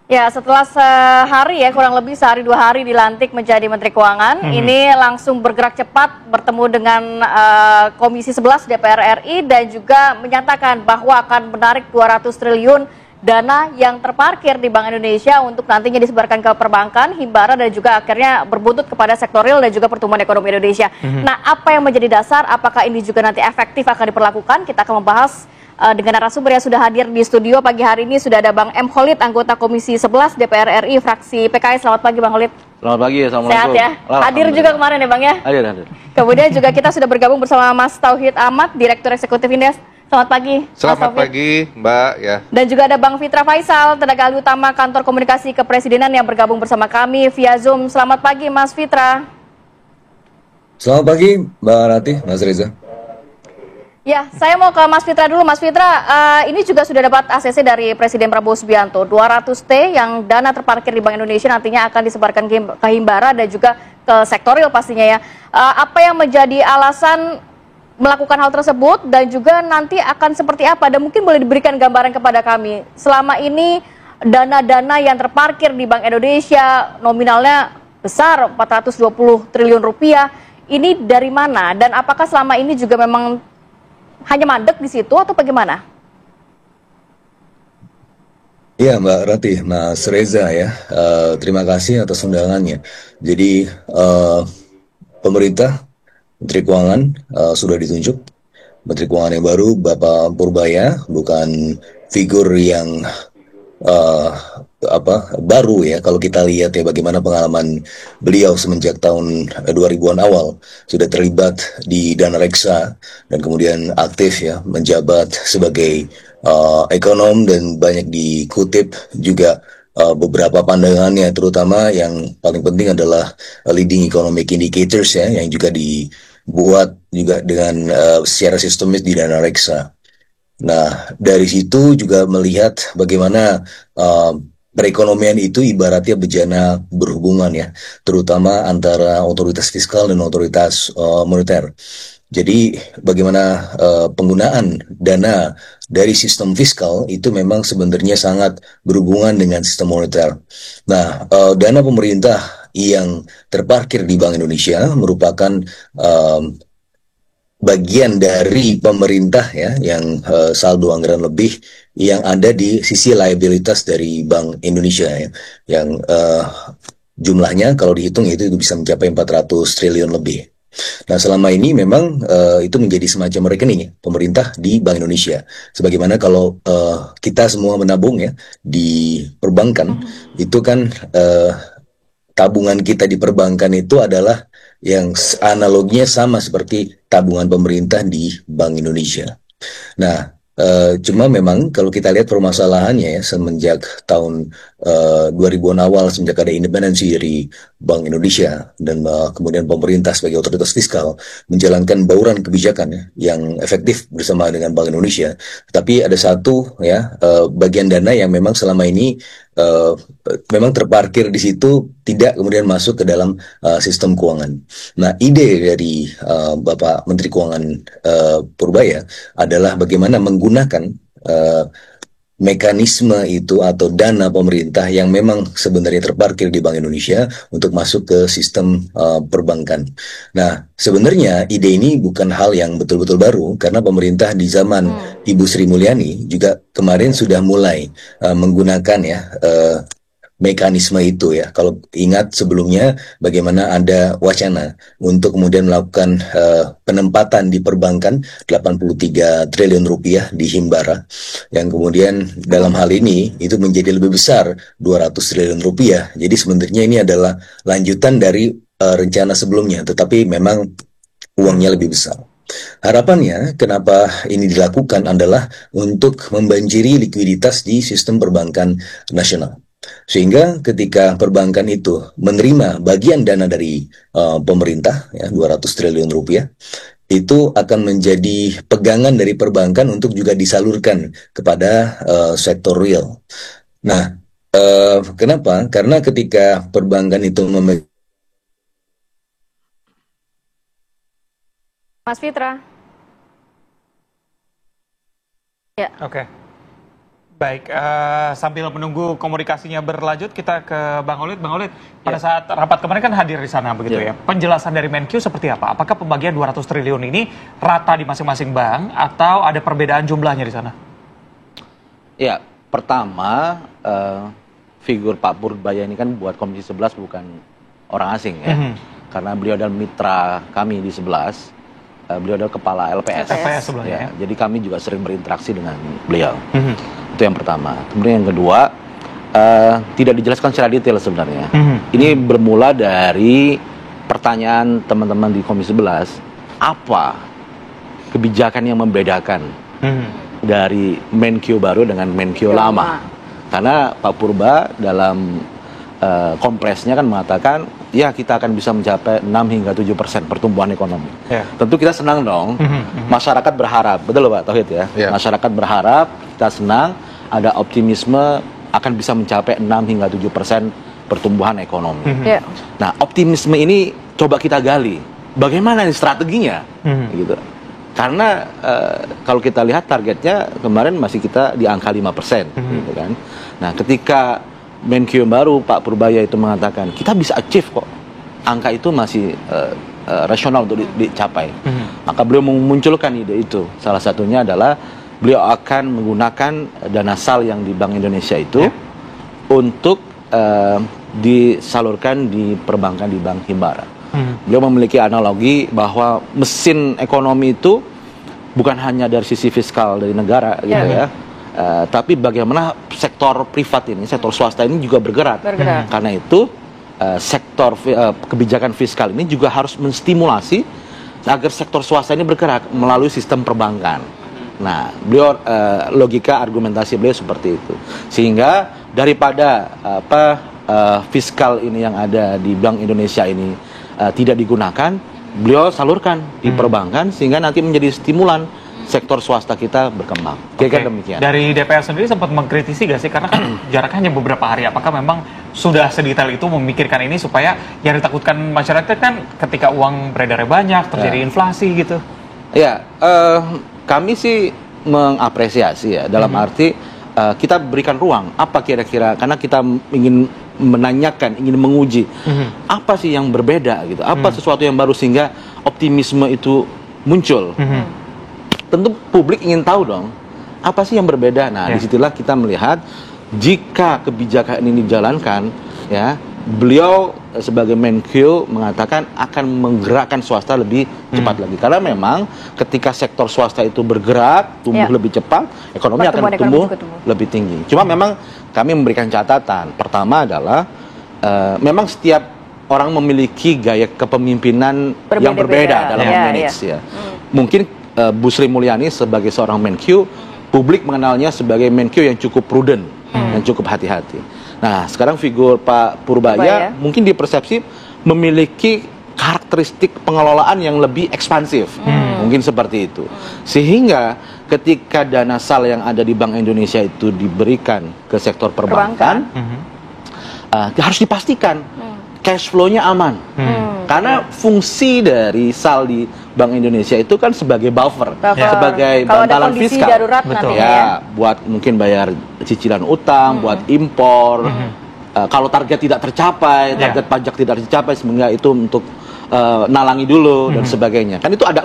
Ya, setelah sehari ya, kurang lebih sehari 2 hari dilantik menjadi Menteri Keuangan, ini langsung bergerak cepat bertemu dengan Komisi 11 DPR RI dan juga menyatakan bahwa akan menarik 200 triliun dana yang terparkir di Bank Indonesia untuk nantinya disebarkan ke perbankan, himbara dan juga akhirnya berbuntut kepada sektor real dan juga pertumbuhan ekonomi Indonesia. Nah, apa yang menjadi dasar? Apakah ini juga nanti efektif akan diperlakukan? Kita akan membahas dengan narasumber yang sudah hadir di studio pagi hari ini. Sudah ada Bang M. Khalid, anggota Komisi 11 DPR RI, fraksi PKS. Selamat pagi Bang Khalid. Selamat pagi, Sehat Assalamualaikum. ya? Hadir juga kemarin ya Bang ya? Hadir. Kemudian juga kita sudah bergabung bersama Mas Tauhid Ahmad, Direktur Eksekutif Indef. Selamat pagi. Selamat pagi Mbak ya. Dan juga ada Bang Fitra Faisal, tenaga ahli utama Kantor Komunikasi Kepresidenan yang bergabung bersama kami via Zoom. Selamat pagi Mas Fitra. Selamat pagi Mbak Rati, Mas Reza. Ya, saya mau ke Mas Fitra dulu. Mas Fitra, ini juga sudah dapat ACC dari Presiden Prabowo Subianto. 200 T yang dana terparkir di Bank Indonesia nantinya akan disebarkan ke himbara dan juga ke sektoril pastinya ya. Apa yang menjadi alasan melakukan hal tersebut dan juga nanti akan seperti apa? Dan mungkin boleh diberikan gambaran kepada kami. Selama ini dana-dana yang terparkir di Bank Indonesia nominalnya besar, 420 triliun rupiah. Ini dari mana? Dan apakah selama ini juga memang hanya mandek di situ atau bagaimana? Iya Mbak Rati, Mas Reza ya, terima kasih atas undangannya. Jadi pemerintah, Menteri Keuangan sudah ditunjuk, Menteri Keuangan yang baru Bapak Purbaya, bukan figur yang uh, baru ya. Kalau kita lihat ya bagaimana pengalaman beliau semenjak tahun 2000-an awal sudah terlibat di dana reksa dan kemudian aktif ya menjabat sebagai ekonom dan banyak dikutip juga beberapa pandangannya, terutama yang paling penting adalah leading economic indicators ya yang juga dibuat juga dengan secara sistemis di dana reksa. Nah, dari situ juga melihat bagaimana perekonomian itu ibaratnya bejana berhubungan ya, terutama antara otoritas fiskal dan otoritas moneter. Jadi bagaimana penggunaan dana dari sistem fiskal itu memang sebenarnya sangat berhubungan dengan sistem moneter. Nah, dana pemerintah yang terparkir di Bank Indonesia merupakan bagian dari pemerintah ya yang saldo anggaran lebih yang ada di sisi liabilitas dari Bank Indonesia ya yang jumlahnya kalau dihitung itu bisa mencapai 400 triliun lebih. Nah, selama ini memang itu menjadi semacam rekening ya, pemerintah di Bank Indonesia. Sebagaimana kalau kita semua menabung ya di perbankan, itu kan tabungan kita di perbankan itu adalah yang analoginya sama seperti tabungan pemerintah di Bank Indonesia. Nah, cuma memang kalau kita lihat permasalahannya ya semenjak tahun 2000-an awal, semenjak ada independensi dari Bank Indonesia dan kemudian pemerintah sebagai otoritas fiskal menjalankan bauran kebijakan ya, yang efektif bersama dengan Bank Indonesia. Tetapi ada satu ya bagian dana yang memang selama ini memang terparkir di situ, tidak kemudian masuk ke dalam sistem keuangan. Nah, ide dari Bapak Menteri Keuangan Purbaya adalah bagaimana menggunakan mekanisme itu atau dana pemerintah yang memang sebenarnya terparkir di Bank Indonesia untuk masuk ke sistem perbankan. Nah, sebenarnya ide ini bukan hal yang betul-betul baru karena pemerintah di zaman Ibu Sri Mulyani juga kemarin sudah mulai menggunakan ya mekanisme itu ya. Kalau ingat sebelumnya bagaimana ada wacana untuk kemudian melakukan penempatan di perbankan 83 triliun rupiah di himbara yang kemudian dalam hal ini itu menjadi lebih besar 200 triliun rupiah. Jadi sebenarnya ini adalah lanjutan dari rencana sebelumnya, tetapi memang uangnya lebih besar. Harapannya kenapa ini dilakukan adalah untuk membanjiri likuiditas di sistem perbankan nasional. Sehingga ketika perbankan itu menerima bagian dana dari pemerintah ya 200 triliun rupiah itu akan menjadi pegangan dari perbankan untuk juga disalurkan kepada sektor real. Nah, kenapa? Karena ketika perbankan itu Mas Fitra. Ya. Oke. Baik, sambil menunggu komunikasinya berlanjut, kita ke Bang Olid. Bang Olid, pada saat rapat kemarin kan hadir di sana begitu ya. Penjelasan dari Menkyu seperti apa? Apakah pembagian 200 triliun ini rata di masing-masing bank atau ada perbedaan jumlahnya di sana? Ya, pertama figur Pak Purbaya ini kan buat Komisi 11 bukan orang asing ya. Karena beliau adalah mitra kami di 11. Beliau adalah kepala LPS. LPS sebelumnya ya. Jadi kami juga sering berinteraksi dengan beliau. Itu yang pertama. Kemudian yang kedua, tidak dijelaskan secara detail sebenarnya. Ini bermula dari pertanyaan teman-teman di Komisi 11, apa kebijakan yang membedakan dari Menkyu baru dengan Menkyu lama? Karena Pak Purba dalam kompresnya kan mengatakan, ya kita akan bisa mencapai 6 hingga 7% pertumbuhan ekonomi. Tentu kita senang dong. Masyarakat berharap, betul Pak Tauhid ya? Masyarakat berharap, kita senang, ada optimisme akan bisa mencapai 6 hingga 7% pertumbuhan ekonomi. Nah, optimisme ini coba kita gali. Bagaimana nih strateginya? Gitu. Karena kalau kita lihat targetnya kemarin masih kita di angka 5%. Gitu kan. Nah, ketika Menkyu baru Pak Purbaya itu mengatakan kita bisa achieve kok, angka itu masih rasional untuk dicapai. Maka beliau memunculkan ide itu. Salah satunya adalah beliau akan menggunakan dana SAL yang di Bank Indonesia itu untuk disalurkan di perbankan di Bank Himbara. Beliau memiliki analogi bahwa mesin ekonomi itu bukan hanya dari sisi fiskal dari negara gitu ya. Tapi bagaimana sektor privat ini, sektor swasta ini juga bergerak. Karena itu sektor kebijakan fiskal ini juga harus menstimulasi agar sektor swasta ini bergerak melalui sistem perbankan. Nah, beliau logika argumentasi beliau seperti itu. Sehingga daripada fiskal ini yang ada di Bank Indonesia ini tidak digunakan, beliau salurkan di perbankan sehingga nanti menjadi stimulan sektor swasta kita berkembang. Kira-kira demikian. Dari DPR sendiri sempat mengkritisi gak sih? Karena kan jaraknya hanya beberapa hari. Apakah memang sudah sedetail itu memikirkan ini supaya yang ditakutkan masyarakat kan ketika uang beredarnya banyak, terjadi inflasi gitu? Ya, kami sih mengapresiasi ya. Dalam arti kita berikan ruang. Apa kira-kira? Karena kita ingin menanyakan, ingin menguji. Apa sih yang berbeda gitu? Apa sesuatu yang baru sehingga optimisme itu muncul? Tentu publik ingin tahu dong, apa sih yang berbeda. Nah, disitulah kita melihat jika kebijakan ini dijalankan, ya, beliau sebagai Menkyu mengatakan akan menggerakkan swasta lebih cepat lagi. Karena memang ketika sektor swasta itu bergerak, tumbuh lebih cepat, ekonomi akan tumbuh lebih tinggi. Cuma memang kami memberikan catatan. Pertama adalah memang setiap orang memiliki gaya kepemimpinan yang berbeda dalam manage ya. Mungkin Bu Sri Mulyani sebagai seorang Menkyu, publik mengenalnya sebagai Menkyu yang cukup prudent, yang cukup hati-hati. Nah, sekarang figur Pak Purbaya mungkin dipersepsi memiliki karakteristik pengelolaan yang lebih ekspansif, mungkin seperti itu. Sehingga ketika dana SAL yang ada di Bank Indonesia itu diberikan ke sektor perbankan, harus dipastikan cash flow-nya aman. Karena fungsi dari SAL di Bank Indonesia itu kan sebagai buffer, sebagai bantalan fiskal. Darurat ya, buat mungkin bayar cicilan utang, buat impor. Kalau target tidak tercapai, target pajak tidak tercapai, sebenarnya itu untuk nalangi dulu dan sebagainya. Kan itu ada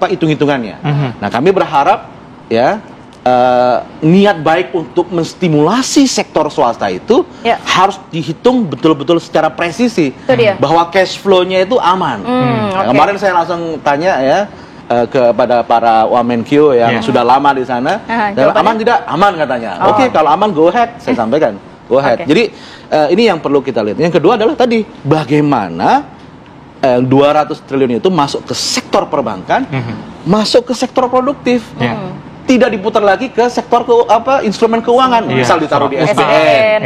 hitung-hitungannya. Nah, kami berharap ya niat baik untuk menstimulasi sektor swasta itu harus dihitung betul-betul secara presisi bahwa cash flow-nya itu aman. Kemarin saya langsung tanya ya kepada para Wamenkyu yang sudah lama di sana, aman tidak? Aman katanya. Oke, kalau aman go ahead, saya sampaikan go ahead. Jadi ini yang perlu kita lihat. Yang kedua adalah tadi bagaimana 200 triliun itu masuk ke sektor perbankan, masuk ke sektor produktif. Tidak diputar lagi ke sektor instrumen keuangan, misal ditaruh di SBN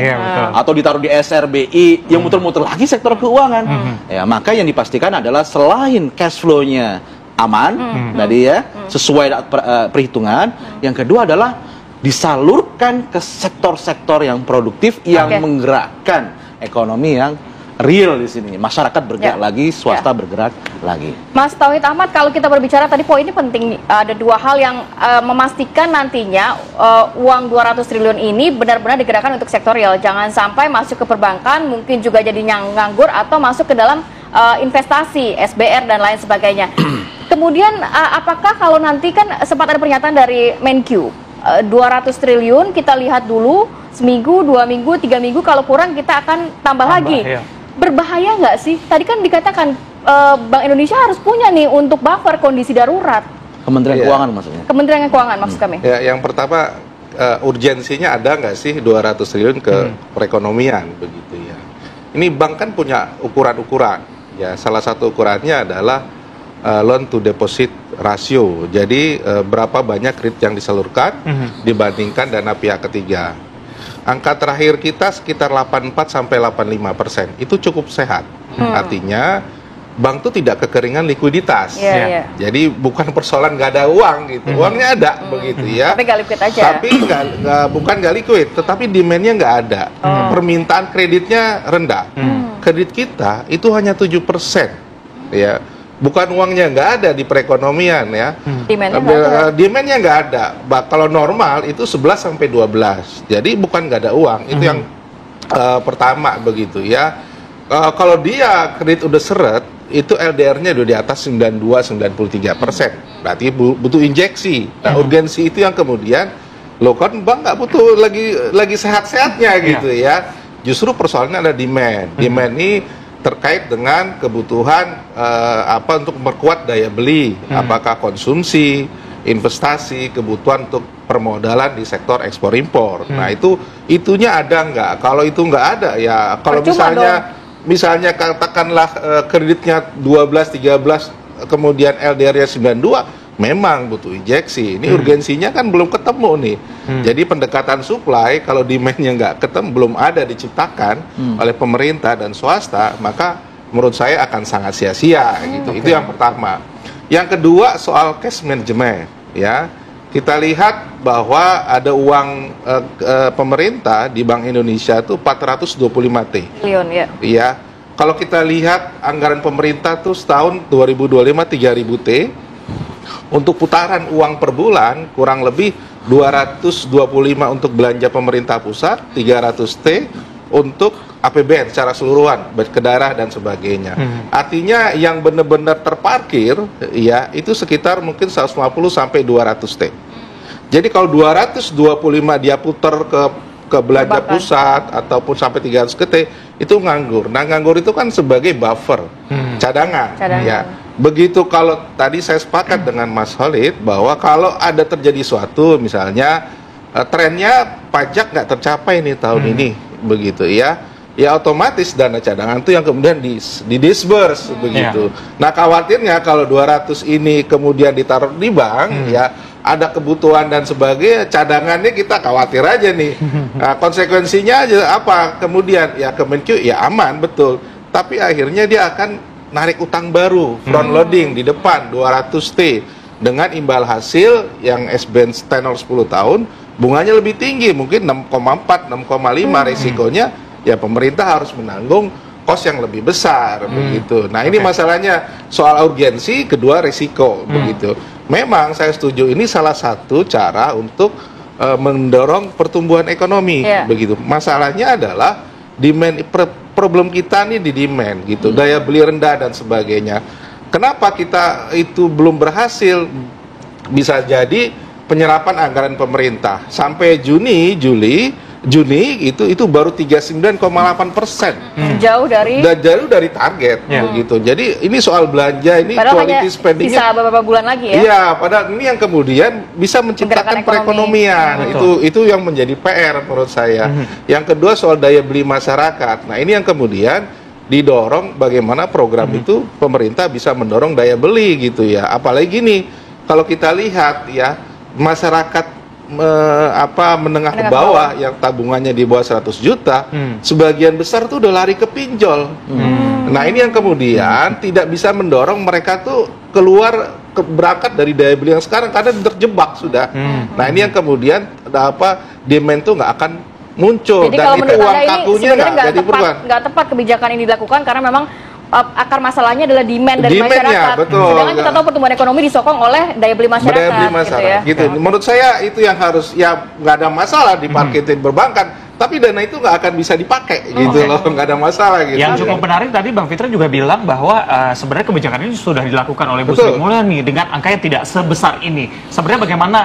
atau ditaruh di SRBI yang muter-muter lagi sektor keuangan. Ya, maka yang dipastikan adalah selain cash flow-nya aman tadi ya, sesuai perhitungan, yang kedua adalah disalurkan ke sektor-sektor yang produktif yang menggerakkan ekonomi yang real di sini. Masyarakat bergerak Ya. lagi, swasta bergerak lagi. Mas Tauhid Ahmad, kalau kita berbicara tadi poinnya penting, ada dua hal yang memastikan nantinya uang 200 triliun ini benar-benar digerakkan untuk sektor real. Jangan sampai masuk ke perbankan, mungkin juga jadi nganggur atau masuk ke dalam investasi, SBR dan lain sebagainya. Kemudian apakah kalau nanti kan sempat ada pernyataan dari Menkyu, 200 triliun kita lihat dulu seminggu, 2 minggu, 3 minggu, kalau kurang kita akan tambah lagi. Iya. Berbahaya nggak sih? Tadi kan dikatakan Bank Indonesia harus punya nih untuk buffer kondisi darurat. Kementerian Iya. Keuangan maksudnya. Kementerian Keuangan maksud kami. Ya, yang pertama urgensinya ada nggak sih 200 triliun ke perekonomian begitu ya. Ini bank kan punya ukuran-ukuran. Ya, salah satu ukurannya adalah loan to deposit ratio. Jadi berapa banyak kredit yang disalurkan dibandingkan dana pihak ketiga. Angka terakhir kita sekitar 84 sampai 85%. Itu cukup sehat. Artinya bank itu tidak kekeringan likuiditas. Iya, iya. Jadi bukan persoalan nggak ada uang gitu. Uangnya ada begitu ya. Tapi nggak liquid aja. Tapi bukan nggak liquid, tetapi demand-nya nggak ada. Permintaan kreditnya rendah. Kredit kita itu hanya 7%. Ya. Bukan uangnya nggak ada di perekonomian ya. Demand-nya nggak ada. Demand-nya nggak ada. Kalau normal itu 11 sampai 12. Jadi bukan nggak ada uang. Itu yang pertama begitu ya. Kalau dia kredit udah seret, itu LDR-nya udah di atas 92-93%. Berarti butuh injeksi. Nah, urgensi itu yang kemudian lo kan bank nggak butuh lagi sehat-sehatnya gitu ya. Justru persoalannya ada demand. Demand ini terkait dengan kebutuhan untuk memperkuat daya beli, apakah konsumsi, investasi, kebutuhan untuk permodalan di sektor ekspor impor. Nah itunya ada nggak? Kalau itu nggak ada ya, kalau misalnya katakanlah kreditnya 12-13 kemudian LDR-nya 92, memang butuh injeksi. Ini urgensinya kan belum ketemu nih. Jadi pendekatan supply, kalau demand-nya nggak ketemu, belum ada diciptakan oleh pemerintah dan swasta, maka menurut saya akan sangat sia-sia gitu. Itu yang pertama. Yang kedua soal cash management ya. Kita lihat bahwa ada uang pemerintah di Bank Indonesia itu 425 T. Triliun ya. Iya. Kalau kita lihat anggaran pemerintah tuh setahun 2025 3.000 T. Untuk putaran uang per bulan kurang lebih 225 untuk belanja pemerintah pusat, 300 T untuk APBN secara keseluruhan, ke daerah dan sebagainya. Artinya yang benar-benar terparkir ya itu sekitar mungkin 150 sampai 200 T. Jadi kalau 225 dia putar ke belanja pusat ataupun sampai 300 ke T, itu nganggur. Nah, nganggur itu kan sebagai buffer, cadangan. Ya. Begitu kalau tadi saya sepakat dengan Mas Khalid bahwa kalau ada terjadi suatu misalnya trennya pajak nggak tercapai nih tahun ini begitu ya otomatis dana cadangan itu yang kemudian di-disburse begitu. Nah khawatirnya kalau 200 ini kemudian ditaruh di bank ya ada kebutuhan dan sebagainya, cadangannya kita khawatir aja nih. Nah, konsekuensinya aja apa kemudian ya Kemenkyu ya aman betul, tapi akhirnya dia akan narik utang baru, front loading di depan 200 T dengan imbal hasil yang SBN tenor 10 tahun, bunganya lebih tinggi, mungkin 6,4, 6,5 resikonya, ya pemerintah harus menanggung kos yang lebih besar, begitu. Nah ini masalahnya soal urgensi, kedua resiko, begitu. Memang saya setuju ini salah satu cara untuk mendorong pertumbuhan ekonomi, begitu. Masalahnya adalah demand problem kita nih di demand gitu, daya beli rendah dan sebagainya. Kenapa kita itu belum berhasil? Bisa jadi penyerapan anggaran pemerintah sampai Juni itu baru 39,8%. Jauh dari target begitu. Jadi ini soal belanja ini padahal quality spendingnya bisa beberapa bulan lagi ya. Iya, padahal ini yang kemudian bisa menciptakan perekonomian. Itu yang menjadi PR menurut saya. Yang kedua soal daya beli masyarakat. Nah, ini yang kemudian didorong bagaimana program itu pemerintah bisa mendorong daya beli gitu ya. Apalagi nih kalau kita lihat ya masyarakat menengah ke bawah yang tabungannya di bawah 100 juta, sebagian besar tuh udah lari ke pinjol. Nah, ini yang kemudian tidak bisa mendorong mereka tuh berangkat dari daya beli yang sekarang karena terjebak sudah. Nah, ini yang kemudian demand tuh nggak akan muncul. Jadi Dan kalau itu menurut uang Anda ini kakunya sebenarnya nggak nggak tepat kebijakan ini dilakukan karena memang akar masalahnya adalah demand dari Demand-nya, masyarakat. betul. Sedangkan kita tahu pertumbuhan ekonomi disokong oleh daya beli masyarakat. Daya beli masyarakat, gitu. Menurut saya itu yang harus, ya nggak ada masalah diparkirin perbankan, tapi dana itu nggak akan bisa dipakai, gitu loh, nggak ada masalah gitu. Yang cukup menarik tadi Bang Fitra juga bilang bahwa sebenarnya kebijakan ini sudah dilakukan oleh Bu Sri Mulyani dengan angka yang tidak sebesar ini. Sebenarnya bagaimana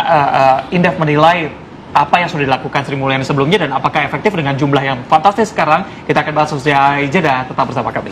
Indef menilai apa yang sudah dilakukan Sri Mulyani sebelumnya dan apakah efektif dengan jumlah yang fantastis sekarang? Kita akan bahas usai jeda, tetap bersama kami.